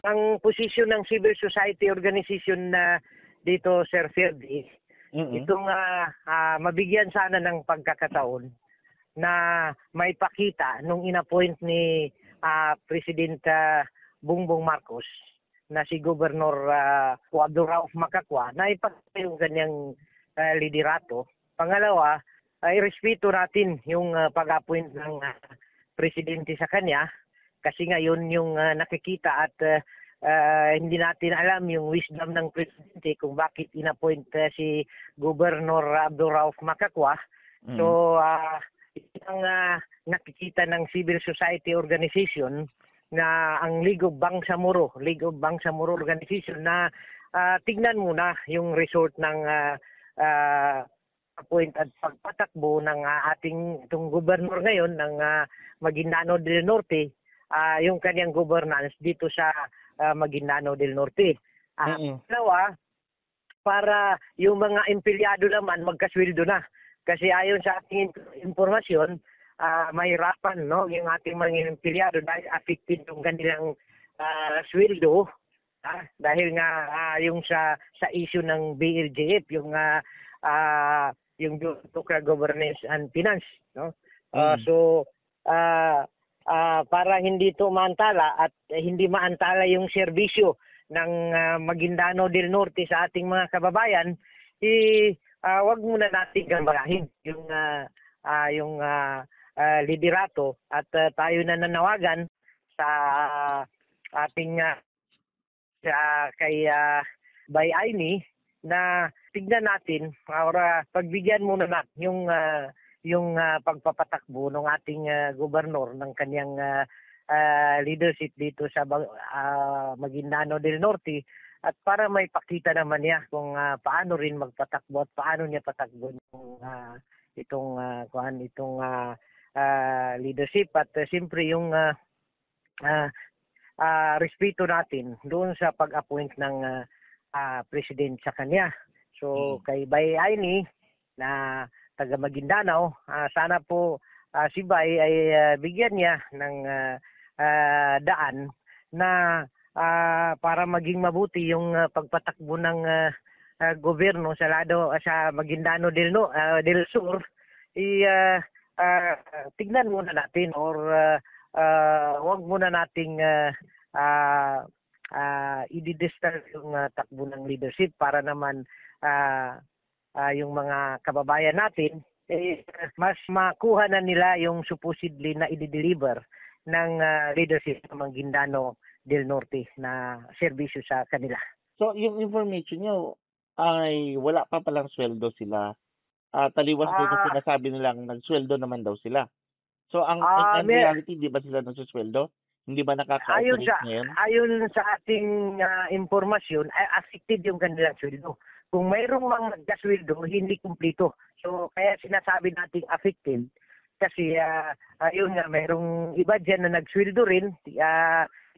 ang posisyon ng civil society organization na dito, Sir Ferdy, itong mabigyan sana ng pagkakataon na may pakita nung inappoint ni President Bongbong Marcos na si Governor Abdurauf Makakwa na ipakita yung kanyang liderato. Pangalawa, irespeto natin yung pag-appoint ng presidente sa kanya kasi ngayon yung nakikita at hindi natin alam yung wisdom ng presidente kung bakit inappoint si Governor Abdurauf Makakwa. So, ang nakikita ng civil society organization na ang League of Bangsamoro organization na tignan muna yung result ng appoint at pagpatakbo ng ating itong gobernador ngayon ng Maguindanao del Norte, yung kanyang governance dito sa Maguindanao del Norte. Dalawa, para yung mga empleyado naman magkasweldo na. Kasi ayon sa ating impormasyon, mahirapan yung ating mga empleyado dahil affected yung kanilang sweldo dahil nga yung sa issue ng BLGF, yung Local Governance and Finance, no? So para hindi ito maantala at hindi maantala yung serbisyo ng Maguindanao del Norte sa ating mga kababayan, wag muna natin gambalahin yung liderato at tayo na nanawagan sa ating kay Bay Aini na tignan natin pagbigyan muna natin yung pagpapatakbo ng ating gobernador ng kanyang leadership dito sa Maguindanao del Norte at para may pakita naman niya kung paano rin magpatakbo at paano niya patakbo itong leadership at siyempre yung respeto natin doon sa pag-appoint ng president sa kanya. So kay Bay Aini na taga Maguindanao, sana po si Bay ay bigyan niya ng daan na para maging mabuti yung pagpatakbo ng gobyerno sa Maguindanao del Sur. Tignan muna natin or wag muna nating i-disturb yung takbo ng leadership para naman yung mga kababayan natin mas makuha na nila yung supposedly na i-deliver ng leadership ng Maguindanao del Norte na serbisyo sa kanila. So yung information nyo ay wala pa palang sweldo sila. Taliwas doon sa sinasabi nilang nagsweldo naman daw sila. So ang reality, di ba sila nagsusweldo? Hindi ba nakaka-operate ngayon? Ayon sa ating impormasyon, affected yung kanilang sweldo. Kung mayroong mga nagkasweldo, hindi kumplito. So kaya sinasabi nating affected kasi ayun nga, mayroong iba dyan na nagsweldo rin.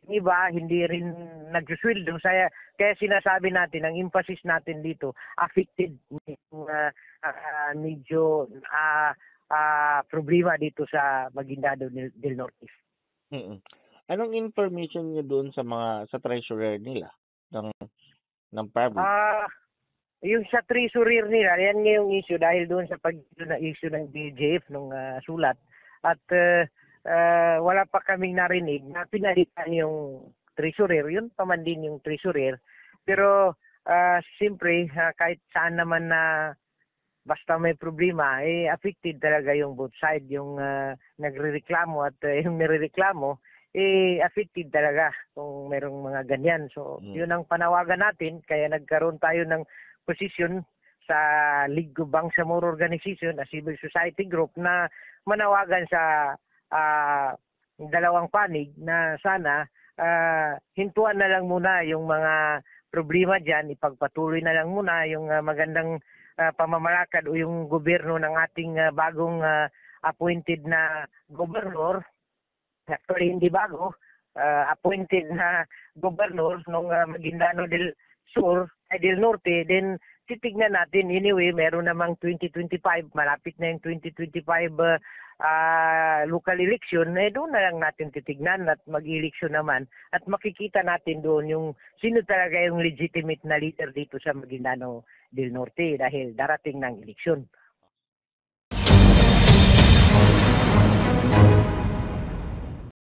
Iba hindi rin nagsusweldo. Kaya sinasabi natin, ang emphasis natin dito, affected medyo problema dito sa Maguindanao del Norte. Anong information niyo doon sa treasurer nila ng province? Yung sa treasurer nila, yan nga yung issue dahil doon sa issue ng BJF nung sulat at wala pa kaming narinig na pinalitan yung treasurer. Yun pa man din yung treasurer. Pero siyempre kahit saan naman na basta may problema, affected talaga yung both side. Yung nagrereklamo at yung nirereklamo, affected talaga kung merong mga ganyan. So yun ang panawagan natin. Kaya nagkaroon tayo ng posisyon sa League of Bangsamoro Organization, a civil society group na manawagan sa dalawang panig na sana hintuan na lang muna yung mga problema dyan, ipagpatuloy na lang muna yung magandang pamamalakad o yung gobyerno ng ating bagong appointed na gobernador. Actually, hindi bago, appointed na gobernador ng Maguindanao del Norte. Then titignan natin, anyway, meron namang 2025, malapit na yung 2025 local election, doon na lang natin titignan at mag-eleksyon naman at makikita natin doon yung sino talaga yung legitimate na leader dito sa Maguindanao del Norte dahil darating ng eleksyon.